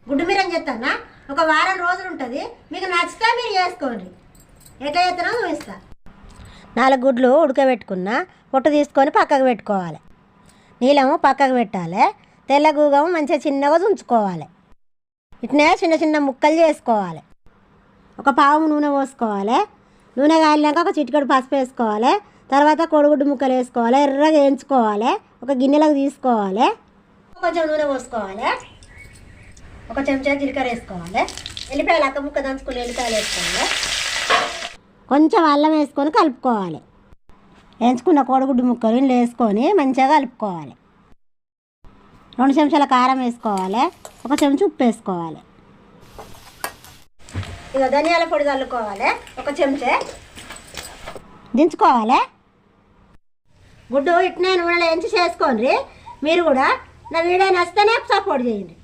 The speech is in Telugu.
గుడ్డు మీరని చెప్తానా ఒక వారం రోజులు ఉంటుంది. మీకు నచ్చితే మీరు చేసుకోండి. ఎట్లా చేస్తానో చూపిస్తా. 4 గుడ్లు ఉడకబెట్టుకున్న పొట్టు తీసుకొని పక్కకు పెట్టుకోవాలి. నీలము పక్కకు పెట్టాలి. తెల్ల గూగము మంచిగా చిన్నగా ఉంచుకోవాలి. ఇట్నే చిన్న చిన్న ముక్కలు చేసుకోవాలి. ఒక పావు నూనె పోసుకోవాలి. నూనె కాలినాక ఒక చిటికెడు పసుపు వేసుకోవాలి. తర్వాత కోడిగుడ్డు ముక్కలు వేసుకోవాలి. ఎర్రగా వేయించుకోవాలి. ఒక గిన్నెలకు తీసుకోవాలి. కొంచెం నూనె పోసుకోవాలి. ఒక చెంచా జీలకర్ర వేసుకోవాలి. ఎల్లిపాయలు అక్క ముక్క దంచుకుని ఎల్లిపాయలు వేసుకోవాలి. కొంచెం అల్లం వేసుకొని కలుపుకోవాలి. వేయించుకున్న కోడిగుడ్డు ముక్కలు ఇందులో వేసుకొని మంచిగా కలుపుకోవాలి. 2 చెంచాల కారం వేసుకోవాలి. 1 చెంచా ఉప్పు వేసుకోవాలి. ఇక ధనియాల పొడి చల్లుకోవాలి. 1 చెంచా దించుకోవాలి. గుడ్డు ఇట్నే నూనెలో వేయించి చేసుకోండి. మీరు కూడా నా వీడియో నచ్చితేనే సపోర్ట్ చేయండి.